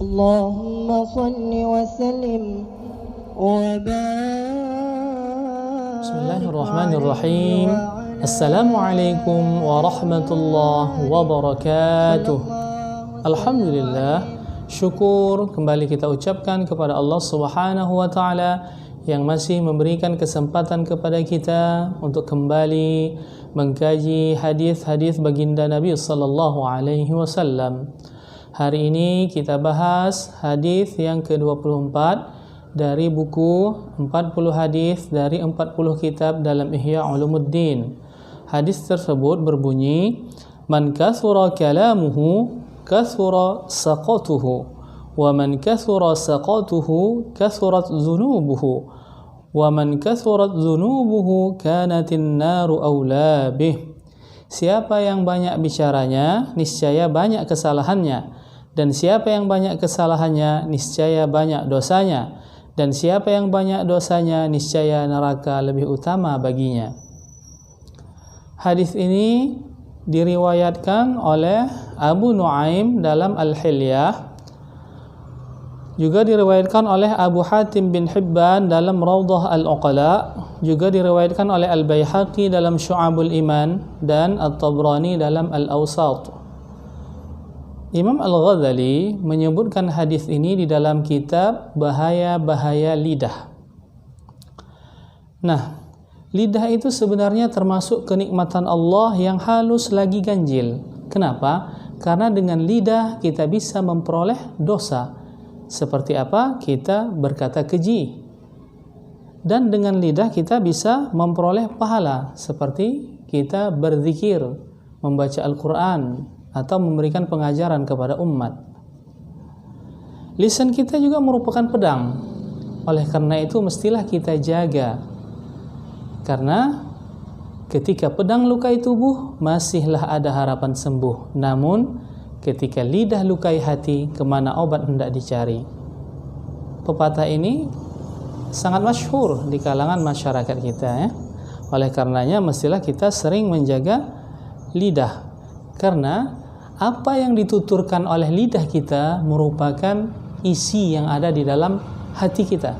اللهم صل وسلم وبارك. Bismillahirrahmanirrahim. Assalamualaikum warahmatullahi wabarakatuh. Alhamdulillah, syukur kembali kita ucapkan kepada Allah Subhanahu wa taala yang masih memberikan kesempatan kepada kita untuk kembali mengkaji hadis-hadis baginda Nabi sallallahu alaihi wasallam. Hari ini kita bahas hadis yang ke-24 dari buku 40 hadis dari 40 kitab dalam Ihya Ulumuddin. Hadis tersebut berbunyi, "Man kathura kalamuhu kathura saqatuhu, wa man kathura saqatuhu kathurat dhunubuhu, wa man kathurat dhunubuhu kanatin naru awla bih." Siapa yang banyak bicaranya, niscaya banyak kesalahannya, dan siapa yang banyak kesalahannya, niscaya banyak dosanya, dan siapa yang banyak dosanya, niscaya neraka lebih utama baginya. Hadis ini diriwayatkan oleh Abu Nuaim dalam Al-Hilyah, juga diriwayatkan oleh Abu Hatim bin Hibban dalam Rawdah Al-Uqala, juga diriwayatkan oleh Al-Baihaqi dalam Syu'abul Iman dan At-Tabrani dalam Al-Awsat. Imam Al-Ghazali menyebutkan hadis ini di dalam kitab Bahaya-Bahaya Lidah. Nah, lidah itu sebenarnya termasuk kenikmatan Allah yang halus lagi ganjil. Kenapa? Karena dengan lidah kita bisa memperoleh dosa. Seperti apa? Kita berkata keji. Dan dengan lidah kita bisa memperoleh pahala. Seperti kita berzikir, membaca Al-Quran, atau memberikan pengajaran kepada umat. Lisan kita juga merupakan pedang. Oleh karena itu mestilah kita jaga. Karena ketika pedang lukai tubuh, masihlah ada harapan sembuh. Namun ketika lidah lukai hati, kemana obat hendak dicari? Pepatah ini sangat masyhur di kalangan masyarakat kita, ya. Oleh karenanya mestilah kita sering menjaga lidah. Karena apa yang dituturkan oleh lidah kita merupakan isi yang ada di dalam hati kita.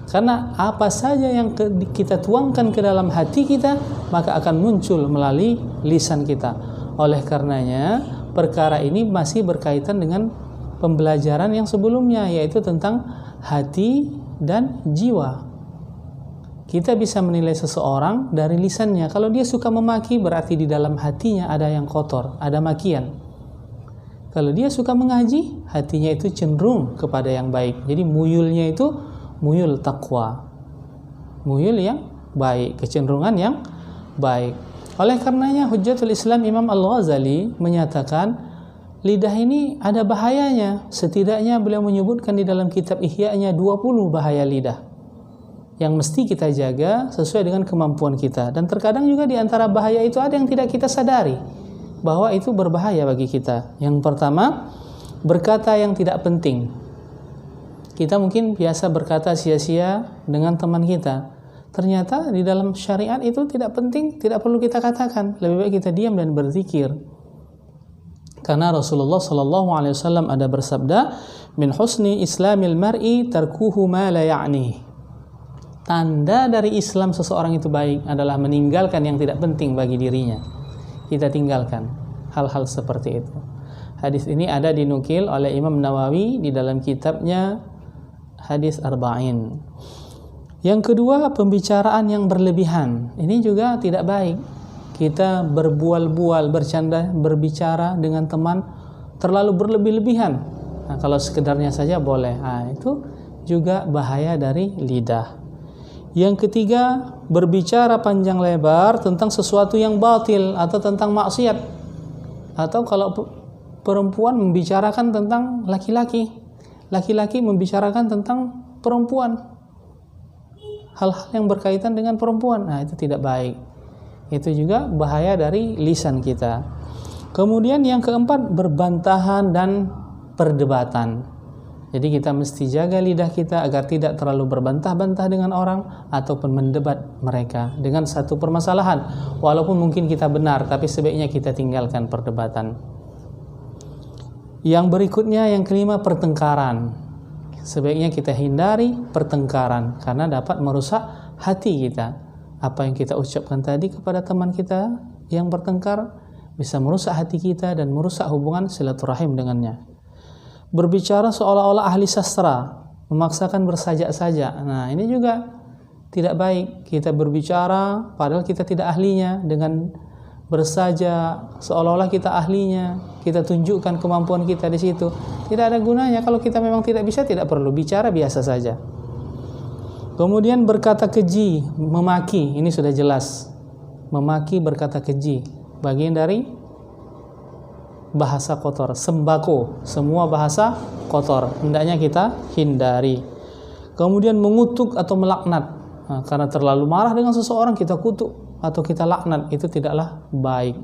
Karena apa saja yang kita tuangkan ke dalam hati kita, maka akan muncul melalui lisan kita. Oleh karenanya, perkara ini masih berkaitan dengan pembelajaran yang sebelumnya, yaitu tentang hati dan jiwa. Kita bisa menilai seseorang dari lisannya. Kalau dia suka memaki, berarti di dalam hatinya ada yang kotor, ada makian. Kalau dia suka mengaji, hatinya itu cenderung kepada yang baik. Jadi muyulnya itu muyul taqwa, muyul yang baik, kecenderungan yang baik. Oleh karenanya Hujjatul Islam Imam Al-Ghazali menyatakan lidah ini ada bahayanya. Setidaknya beliau menyebutkan di dalam kitab Ihya-nya 20 bahaya lidah yang mesti kita jaga sesuai dengan kemampuan kita. Dan terkadang juga di antara bahaya itu ada yang tidak kita sadari bahwa itu berbahaya bagi kita. Yang pertama, berkata yang tidak penting. Kita mungkin biasa berkata sia-sia dengan teman kita. Ternyata di dalam syariat itu tidak penting, tidak perlu kita katakan. Lebih baik kita diam dan berzikir. Karena Rasulullah SAW ada bersabda, "Min husni islamil mar'i tarkuhu ma la ya'ni." Tanda dari Islam seseorang itu baik adalah meninggalkan yang tidak penting bagi dirinya. Kita tinggalkan hal-hal seperti itu. Hadis ini ada dinukil oleh Imam Nawawi di dalam kitabnya Hadis Arba'in. Yang kedua, pembicaraan yang berlebihan. Ini juga tidak baik. Kita berbual-bual, bercanda, berbicara dengan teman terlalu berlebih-lebihan. Nah, kalau sekedarnya saja boleh. Nah, itu juga bahaya dari lidah. Yang ketiga, berbicara panjang lebar tentang sesuatu yang batil atau tentang maksiat. Atau kalau perempuan membicarakan tentang laki-laki, laki-laki membicarakan tentang perempuan, hal-hal yang berkaitan dengan perempuan. Nah, itu tidak baik. Itu juga bahaya dari lisan kita. Kemudian yang keempat, berbantahan dan perdebatan. Jadi kita mesti jaga lidah kita agar tidak terlalu berbantah-bantah dengan orang ataupun mendebat mereka dengan satu permasalahan. Walaupun mungkin kita benar, tapi sebaiknya kita tinggalkan perdebatan. Yang berikutnya, yang kelima, pertengkaran. Sebaiknya kita hindari pertengkaran karena dapat merusak hati kita. Apa yang kita ucapkan tadi kepada teman kita yang bertengkar bisa merusak hati kita dan merusak hubungan silaturahim dengannya. Berbicara seolah-olah ahli sastra, memaksakan bersajak-sajak. Nah, ini juga tidak baik. Kita berbicara padahal kita tidak ahlinya, dengan bersajak seolah-olah kita ahlinya, kita tunjukkan kemampuan kita di situ. Tidak ada gunanya. Kalau kita memang tidak bisa, tidak perlu bicara, biasa saja. Kemudian berkata keji, memaki, ini sudah jelas. Memaki, berkata keji, bagian dari bahasa kotor. Sembako, semua bahasa kotor, hendaknya kita hindari. Kemudian mengutuk atau melaknat. Nah, karena terlalu marah dengan seseorang, kita kutuk atau kita laknat, itu tidaklah baik.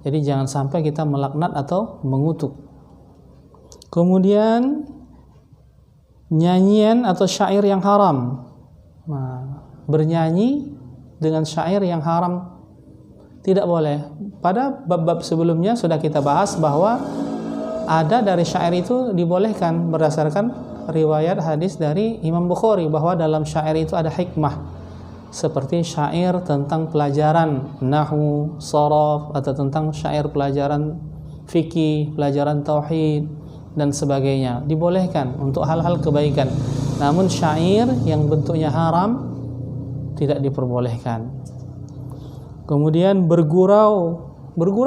Jadi jangan sampai kita melaknat atau mengutuk. Kemudian nyanyian atau syair yang haram. Nah, bernyanyi dengan syair yang haram tidak boleh. Pada bab-bab sebelumnya sudah kita bahas bahwa ada dari syair itu dibolehkan berdasarkan riwayat hadis dari Imam Bukhari, bahwa dalam syair itu ada hikmah. Seperti syair tentang pelajaran nahwu, sharaf, atau tentang syair pelajaran fikih, pelajaran tauhid dan sebagainya. Dibolehkan untuk hal-hal kebaikan. Namun syair yang bentuknya haram tidak diperbolehkan. Kemudian bergurau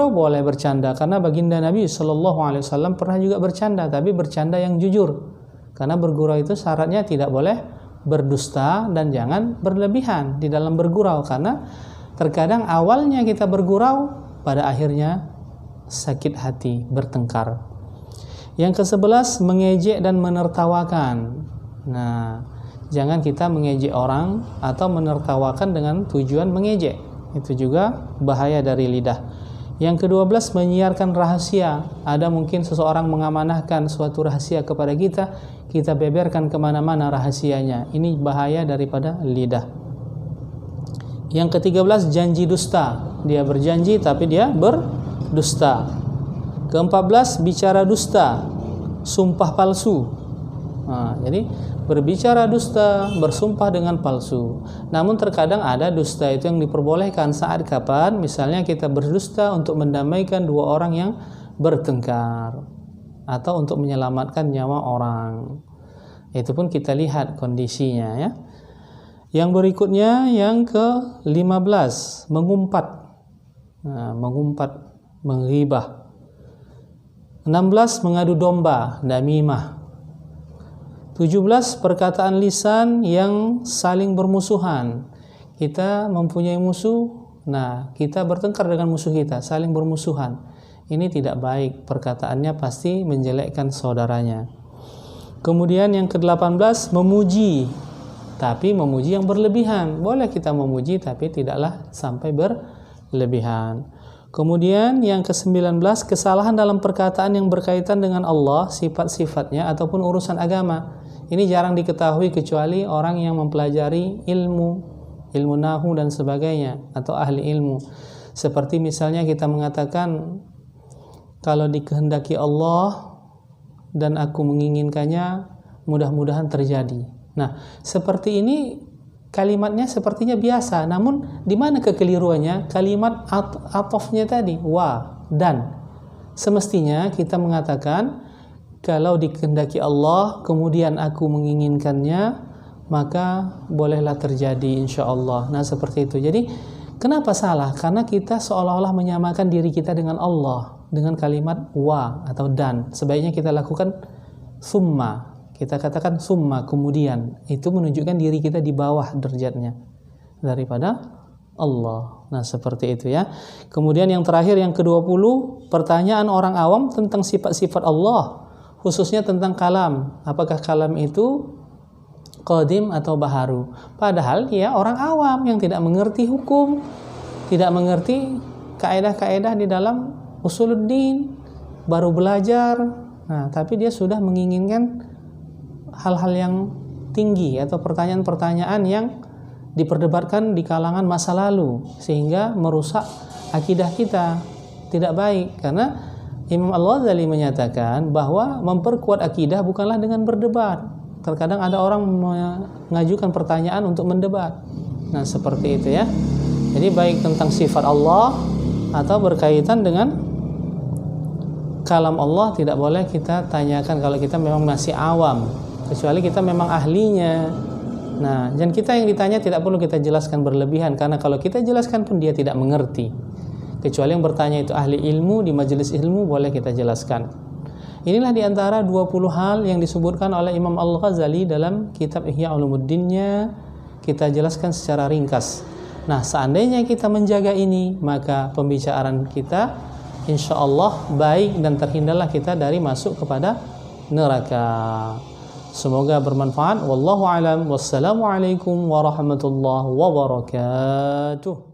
boleh, bercanda, karena baginda Nabi SAW pernah juga bercanda, tapi bercanda yang jujur. Karena bergurau itu syaratnya tidak boleh berdusta dan jangan berlebihan di dalam bergurau, karena terkadang awalnya kita bergurau, pada akhirnya sakit hati, bertengkar. Yang ke-11, mengejek dan menertawakan. Nah, jangan kita mengejek orang atau menertawakan dengan tujuan mengejek. Itu juga bahaya dari lidah. Yang ke-12, menyiarkan rahasia. Ada mungkin seseorang mengamanahkan suatu rahasia kepada kita, kita beberkan kemana-mana rahasianya. Ini bahaya daripada lidah. Yang ke-13, janji dusta. Dia berjanji tapi dia berdusta. Ke-14, bicara dusta, sumpah palsu. Nah, jadi berbicara dusta, bersumpah dengan palsu. Namun terkadang ada dusta itu yang diperbolehkan saat kapan? Misalnya kita berdusta untuk mendamaikan dua orang yang bertengkar, atau untuk menyelamatkan nyawa orang. Itu pun kita lihat kondisinya, ya. Yang berikutnya, yang ke-15, mengumpat. Nah, mengumpat, menghibah. 16, mengadu domba, namimah. 17, perkataan lisan yang saling bermusuhan. Kita mempunyai musuh, nah kita bertengkar dengan musuh kita, saling bermusuhan. Ini tidak baik, perkataannya pasti menjelekkan saudaranya. Kemudian yang ke-18, memuji, tapi memuji yang berlebihan. Boleh kita memuji, tapi tidaklah sampai berlebihan. Kemudian yang ke-19, kesalahan dalam perkataan yang berkaitan dengan Allah, sifat-sifatnya ataupun urusan agama. Ini jarang diketahui kecuali orang yang mempelajari ilmu nahwu dan sebagainya, atau ahli ilmu. Seperti misalnya kita mengatakan, kalau dikehendaki Allah dan aku menginginkannya, mudah-mudahan terjadi. Nah, seperti ini kalimatnya sepertinya biasa, namun di mana kekeliruannya? Kalimat atofnya tadi, wa, dan. Semestinya kita mengatakan, kalau dikehendaki Allah, kemudian aku menginginkannya, maka bolehlah terjadi insyaallah. Nah, seperti itu. Jadi, kenapa salah? Karena kita seolah-olah menyamakan diri kita dengan Allah dengan kalimat wa atau dan. Sebaiknya kita lakukan summa. Kita katakan summa, kemudian. Itu menunjukkan diri kita di bawah derajatnya daripada Allah. Nah, seperti itu, ya. Kemudian yang terakhir, yang ke-20, pertanyaan orang awam tentang sifat-sifat Allah, khususnya tentang kalam. Apakah kalam itu qadim atau baharu? Padahal dia orang awam yang tidak mengerti hukum, tidak mengerti kaedah-kaedah di dalam usuluddin, baru belajar. Nah, tapi dia sudah menginginkan hal-hal yang tinggi atau pertanyaan-pertanyaan yang diperdebatkan di kalangan masa lalu, sehingga merusak akidah kita. Tidak baik, karena Imam Al-Ghazali menyatakan bahwa memperkuat akidah bukanlah dengan berdebat. Terkadang ada orang mengajukan pertanyaan untuk mendebat. Nah, seperti itu ya. Jadi baik tentang sifat Allah atau berkaitan dengan kalam Allah tidak boleh kita tanyakan kalau kita memang masih awam, kecuali kita memang ahlinya. Nah, dan kita yang ditanya tidak perlu kita jelaskan berlebihan, karena kalau kita jelaskan pun dia tidak mengerti. Kecuali yang bertanya itu ahli ilmu, di majelis ilmu boleh kita jelaskan. Inilah diantara 20 hal yang disebutkan oleh Imam Al-Ghazali dalam kitab Ihya Ulumuddin-nya, kita jelaskan secara ringkas. Nah, seandainya kita menjaga ini, maka pembicaraan kita insya Allah baik dan terhindarlah kita dari masuk kepada neraka. Semoga bermanfaat. Wallahu a'lam. Wassalamualaikum warahmatullahi wabarakatuh.